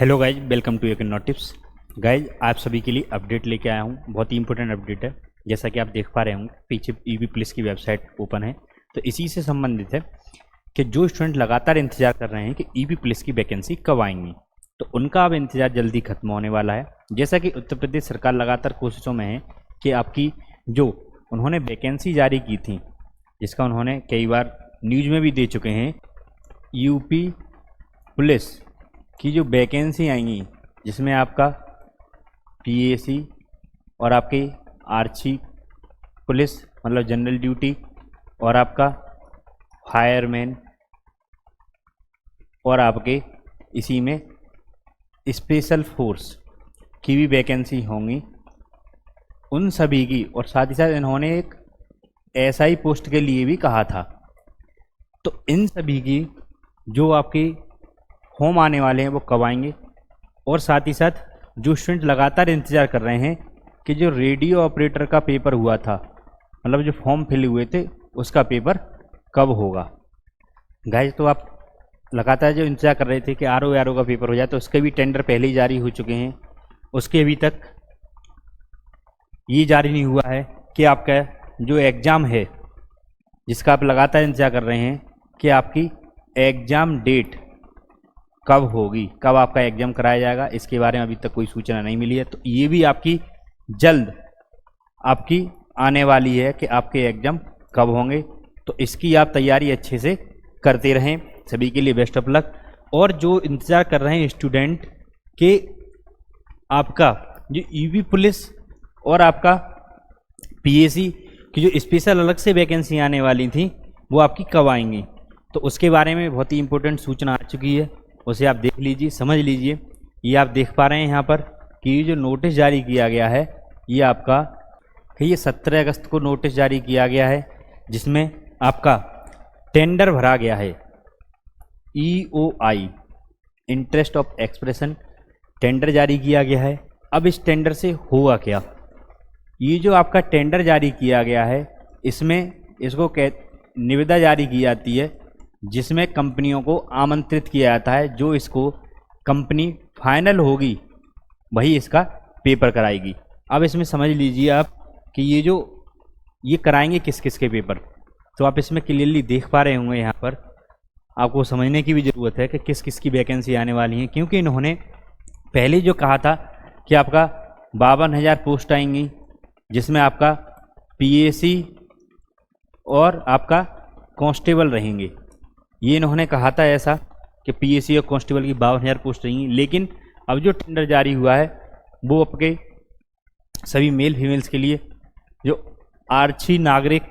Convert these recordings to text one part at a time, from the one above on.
Hello guys, welcome to एक नोटिप्स। Guys, आप सभी के लिए अपडेट लेके आया हूँ। बहुत ही इंपॉर्टेंट अपडेट है। जैसा कि आप देख पा रहे होंगे पीछे ईवी प्लस की वेबसाइट ओपन है, तो इसी से संबंधित है कि जो स्टूडेंट लगातार इंतजार कर रहे हैं कि ईवी प्लस की वैकेंसी कब आएंगी, तो उनका अब इंतजार जल्दी खत्म होने वाला है। जैसा कि उत्तर प्रदेश सरकार लगातार कोशिशों में है कि आपकी जो उन्होंने वैकेंसी जारी की थी, जिसका उन्होंने कई बार न्यूज में भी दे चुके हैं, यूपी पुलिस की जो वैकेंसी आएंगी, जिसमें आपका पीएसी और आपके आर्ची पुलिस मतलब जनरल ड्यूटी और आपका फायरमैन और आपके इसी में स्पेशल फोर्स की भी वैकेंसी होंगी, उन सभी की। और साथ ही साथ इन्होंने एक एसआई पोस्ट के लिए भी कहा था। तो इन सभी की जो आपकी होम आने वाले हैं वो कब आएंगे, और साथ ही साथ जो स्टूडेंट लगातार इंतज़ार कर रहे हैं कि जो रेडियो ऑपरेटर का पेपर हुआ था, मतलब जो फॉर्म फिल हुए थे, उसका पेपर कब होगा। गाइस, तो आप लगातार जो इंतज़ार कर रहे थे कि आरओ का पेपर हो जाए, तो उसके भी टेंडर पहले ही जारी हो चुके हैं। उसके अभी तक ये जारी नहीं हुआ है कि आपका जो एग्ज़ाम है, जिसका आप लगातार इंतज़ार कर रहे हैं कि आपकी एग्ज़ाम डेट कब होगी, कब आपका एग्ज़ाम कराया जाएगा, इसके बारे में अभी तक कोई सूचना नहीं मिली है। तो ये भी आपकी जल्द आपकी आने वाली है कि आपके एग्ज़ाम कब होंगे। तो इसकी आप तैयारी अच्छे से करते रहें। सभी के लिए बेस्ट ऑफ लक। और जो इंतज़ार कर रहे हैं स्टूडेंट के आपका जो ईवी पुलिस और आपका पीएसी की जो स्पेशल अलग से वैकेंसी आने वाली थी, वो आपकी कब आएंगी, तो उसके बारे में बहुत ही इंपॉर्टेंट सूचना आ चुकी है। उसे आप देख लीजिए, समझ लीजिए। ये आप देख पा रहे हैं यहाँ पर कि ये जो नोटिस जारी किया गया है, ये आपका ये 17 अगस्त को नोटिस जारी किया गया है, जिसमें आपका टेंडर भरा गया है। EOI interest of expression tender जारी किया गया है। अब इस टेंडर से होगा क्या, ये जो आपका टेंडर जारी किया गया है, इसमें इसको निविदा जारी की जाती है, जिसमें कंपनियों को आमंत्रित किया जाता है। जो इसको कंपनी फाइनल होगी वही इसका पेपर कराएगी। अब इसमें समझ लीजिए आप कि ये कराएंगे किस किस के पेपर, तो आप इसमें क्लियरली देख पा रहे होंगे। यहाँ पर आपको समझने की भी ज़रूरत है कि किस किस की वैकेंसी आने वाली है, क्योंकि इन्होंने पहले जो कहा था कि आपका 52,000 पोस्ट आएंगी, जिसमें आपका पीएसी और आपका कांस्टेबल रहेंगे। ये इन्होंने कहा था ऐसा कि पीएसी और कांस्टेबल की 52,000 पोस्ट रहेंगी। लेकिन अब जो टेंडर जारी हुआ है वो आपके सभी मेल फीमेल्स के लिए, जो आर्ची नागरिक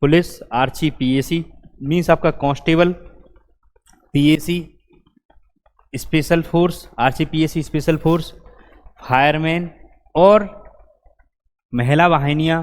पुलिस, आर्ची पीएसी मीन्स आपका कांस्टेबल, पीएसी स्पेशल फोर्स, आर्ची पीएसी स्पेशल फोर्स, फायरमैन और महिला वाहिनियाँ,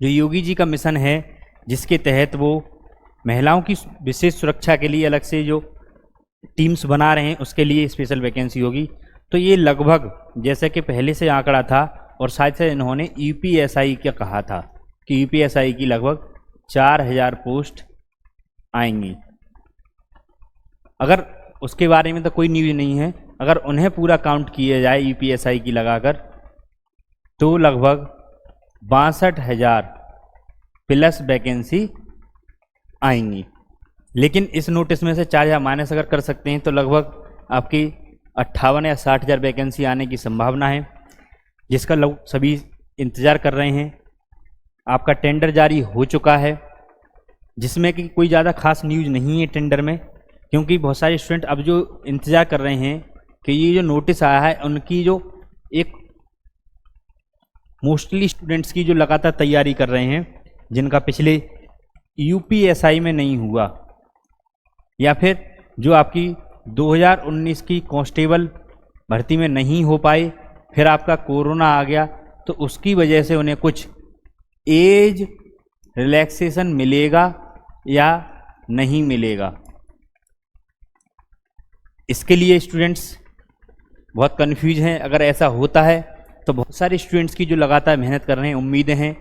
जो योगी जी का मिशन है, जिसके तहत वो महिलाओं की विशेष सुरक्षा के लिए अलग से जो टीम्स बना रहे हैं, उसके लिए स्पेशल वैकेंसी होगी। तो ये लगभग जैसे कि पहले से आंकड़ा था, और साथ ही इन्होंने यूपीएसआई का कहा था कि यूपीएसआई की लगभग 4,000 पोस्ट आएंगी। अगर उसके बारे में तो कोई न्यूज़ नहीं है, अगर उन्हें पूरा काउंट किया जाए यूपीएसआई की लगाकर, तो लगभग 62,000 प्लस वैकेंसी आएंगी। लेकिन इस नोटिस में से 4,000 माइनस अगर कर सकते हैं, तो लगभग आपकी 58 या 60,000 वैकेंसी आने की संभावना है, जिसका लोग सभी इंतज़ार कर रहे हैं। आपका टेंडर जारी हो चुका है, जिसमें कि कोई ज़्यादा खास न्यूज़ नहीं है टेंडर में, क्योंकि बहुत सारे स्टूडेंट अब जो इंतज़ार कर रहे हैं कि ये जो नोटिस आया है, उनकी जो एक मोस्टली स्टूडेंट्स की जो लगातार तैयारी कर रहे हैं, जिनका पिछले यूपीएसआई में नहीं हुआ, या फिर जो आपकी 2019 की कांस्टेबल भर्ती में नहीं हो पाई, फिर आपका कोरोना आ गया, तो उसकी वजह से उन्हें कुछ एज रिलैक्सेशन मिलेगा या नहीं मिलेगा, इसके लिए स्टूडेंट्स बहुत कंफ्यूज हैं। अगर ऐसा होता है तो बहुत सारे स्टूडेंट्स की जो लगातार मेहनत कर रहे हैं, उम्मीदें हैं,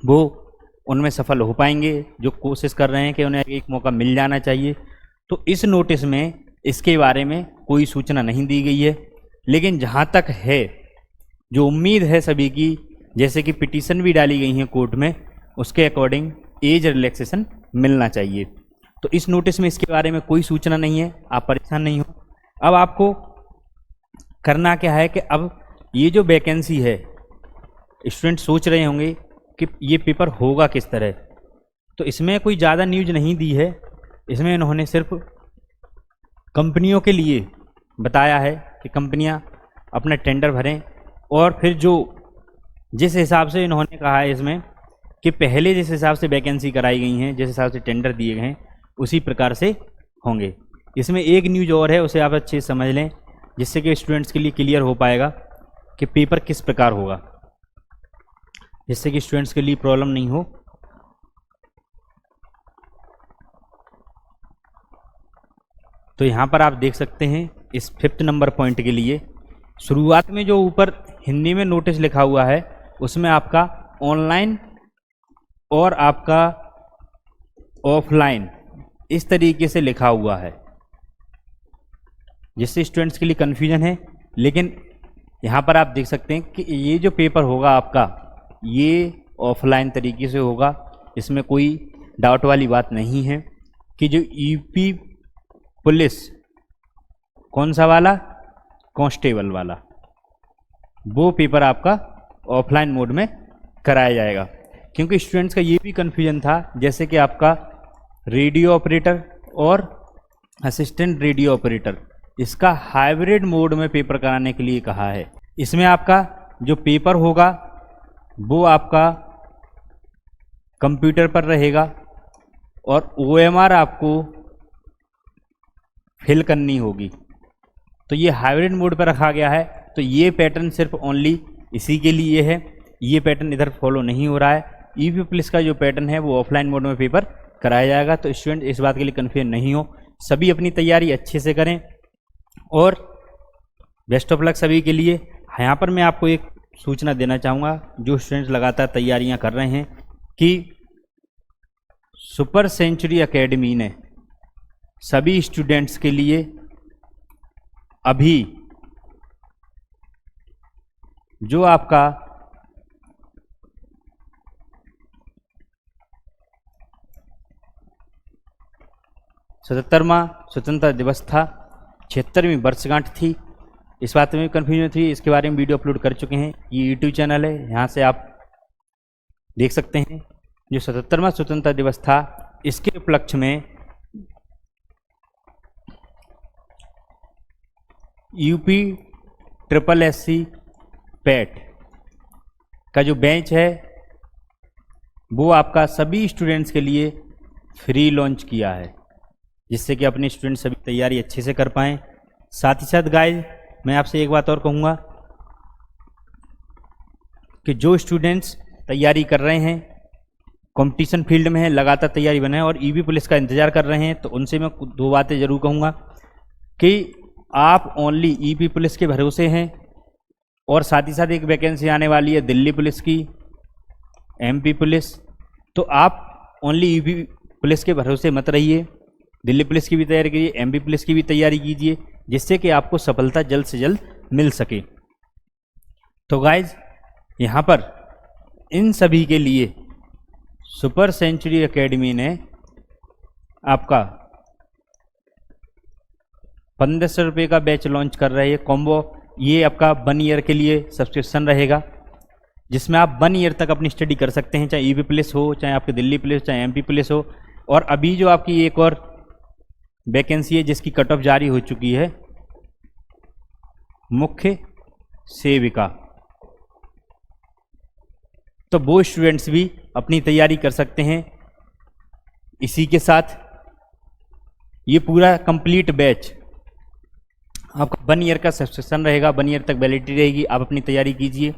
वो उनमें सफल हो पाएंगे, जो कोशिश कर रहे हैं कि उन्हें एक मौका मिल जाना चाहिए। तो इस नोटिस में इसके बारे में कोई सूचना नहीं दी गई है। लेकिन जहाँ तक है, जो उम्मीद है सभी की, जैसे कि पिटीशन भी डाली गई है कोर्ट में, उसके अकॉर्डिंग एज रिलैक्सेशन मिलना चाहिए। तो इस नोटिस में इसके बारे में कोई सूचना नहीं है, आप परेशान नहीं हो। अब आपको करना क्या है कि अब ये जो वैकेंसी है, स्टूडेंट सोच रहे होंगे कि ये पेपर होगा किस तरह। तो इसमें कोई ज़्यादा न्यूज नहीं दी है, इसमें इन्होंने सिर्फ कंपनियों के लिए बताया है कि कंपनियां अपना टेंडर भरें, और फिर जो जिस हिसाब से इन्होंने कहा है इसमें कि पहले जिस हिसाब से वैकेंसी कराई गई हैं, जिस हिसाब से टेंडर दिए गए हैं, उसी प्रकार से होंगे। इसमें एक न्यूज और है, उसे आप अच्छे से समझ लें, जिससे कि स्टूडेंट्स के लिए क्लियर हो पाएगा कि पेपर किस प्रकार होगा, जिससे कि स्टूडेंट्स के लिए प्रॉब्लम नहीं हो। तो यहाँ पर आप देख सकते हैं इस 5th नंबर पॉइंट के लिए शुरुआत में जो ऊपर हिंदी में नोटिस लिखा हुआ है, उसमें आपका ऑनलाइन और आपका ऑफलाइन इस तरीके से लिखा हुआ है, जिससे स्टूडेंट्स के लिए कन्फ्यूजन है। लेकिन यहाँ पर आप देख सकते हैं कि ये जो पेपर होगा आपका, ये ऑफलाइन तरीके से होगा। इसमें कोई डाउट वाली बात नहीं है कि जो यूपी पुलिस, कौन सा वाला, कांस्टेबल वाला, वो पेपर आपका ऑफलाइन मोड में कराया जाएगा। क्योंकि स्टूडेंट्स का ये भी कन्फ्यूजन था, जैसे कि आपका रेडियो ऑपरेटर और असिस्टेंट रेडियो ऑपरेटर, इसका हाइब्रिड मोड में पेपर कराने के लिए कहा है। इसमें आपका जो पेपर होगा वो आपका कंप्यूटर पर रहेगा और OMR आपको फिल करनी होगी। तो ये हाइब्रिड मोड पर रखा गया है। तो ये पैटर्न सिर्फ ओनली इसी के लिए है, ये पैटर्न इधर फॉलो नहीं हो रहा है। यूपी पुलिस का जो पैटर्न है वो ऑफलाइन मोड में पेपर कराया जाएगा। तो स्टूडेंट इस बात के लिए कन्फ्यूजन नहीं हो, सभी अपनी तैयारी अच्छे से करें और बेस्ट ऑफ लक सभी के लिए। यहाँ पर मैं आपको एक सूचना देना चाहूँगा, जो स्टूडेंट्स लगातार तैयारियाँ कर रहे हैं, कि सुपर सेंचुरी एकेडमी ने सभी स्टूडेंट्स के लिए अभी जो आपका सतहत्तरवां स्वतंत्रता दिवस था, 76वीं वर्षगांठ थी, इस बात में कन्फ्यूजन थी, इसके बारे में वीडियो अपलोड कर चुके हैं। ये यूट्यूब चैनल है, यहाँ से आप देख सकते हैं। जो 77वां स्वतंत्रता दिवस था, इसके उपलक्ष्य में यूपी SSSC पैट का जो बैच है वो आपका सभी स्टूडेंट्स के लिए फ्री लॉन्च किया है, जिससे कि अपने स्टूडेंट सभी तैयारी अच्छे से कर पाएँ। साथ ही साथ गाइज मैं आपसे एक बात और कहूँगा कि जो स्टूडेंट्स तैयारी कर रहे हैं, कंपटीशन फील्ड में है, लगातार तैयारी बनाए और ईबी पुलिस का इंतज़ार कर रहे हैं, तो उनसे मैं दो बातें ज़रूर कहूँगा कि आप ओनली ईबी पुलिस के भरोसे हैं, और साथ ही साथ एक वैकेंसी आने वाली है दिल्ली पुलिस की, MP पुलिस, तो आप ओनली ईबी पुलिस के भरोसे मत रहिए, दिल्ली पुलिस की भी तैयारी कीजिए, MP पुलिस की भी तैयारी कीजिए, जिससे कि आपको सफलता जल्द से जल्द मिल सके। तो गाइज यहाँ पर इन सभी के लिए सुपर सेंचुरी एकेडमी ने आपका 1500 रुपये का बैच लॉन्च कर रही है कॉम्बो। ये आपका 1 ईयर के लिए सब्सक्रिप्शन रहेगा, जिसमें आप 1 ईयर तक अपनी स्टडी कर सकते हैं, चाहे ईबी पुलिस हो, चाहे आपकी दिल्ली पुलिस, चाहे MP पुलिस हो। और अभी जो आपकी एक और वैकेंसी है जिसकी कट ऑफ जारी हो चुकी है, मुख्य सेविका, तो वो स्टूडेंट्स भी अपनी तैयारी कर सकते हैं। इसी के साथ ये पूरा कंप्लीट बैच आपका 1 ईयर का सब्सक्रिप्शन रहेगा, 1 ईयर तक वैलिडिटी रहेगी। आप अपनी तैयारी कीजिए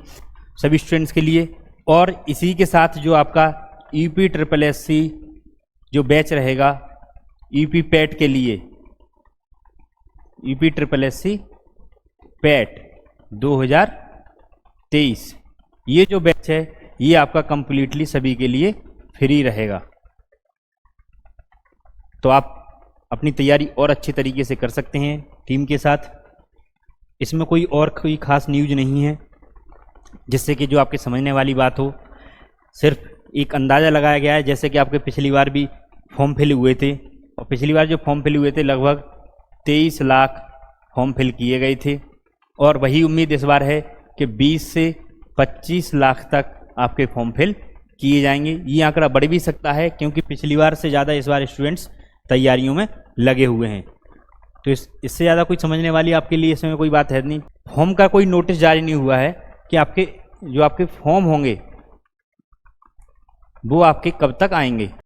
सभी स्टूडेंट्स के लिए। और इसी के साथ जो आपका यूपी SSSC जो बैच रहेगा यूपी पैट के लिए, यूपी SSSC पैट 2023, ये जो बैच है ये आपका कंप्लीटली सभी के लिए फ्री रहेगा। तो आप अपनी तैयारी और अच्छे तरीके से कर सकते हैं टीम के साथ। इसमें कोई खास न्यूज नहीं है जिससे कि जो आपके समझने वाली बात हो, सिर्फ एक अंदाज़ा लगाया गया है। जैसे कि आपके पिछली बार भी फॉर्म फिल हुए थे, और पिछली बार जो फॉर्म फिल हुए थे लगभग 23 लाख फॉर्म फिल किए गए थे, और वही उम्मीद इस बार है कि 20 से 25 लाख तक आपके फॉर्म फिल किए जाएंगे। ये आंकड़ा बढ़ भी सकता है क्योंकि पिछली बार से ज़्यादा इस बार स्टूडेंट्स तैयारियों में लगे हुए हैं। तो इससे ज़्यादा कुछ समझने वाली आपके लिए इसमें कोई बात है नहीं। फॉर्म का कोई नोटिस जारी नहीं हुआ है कि आपके फॉर्म होंगे वो आपके कब तक आएंगे।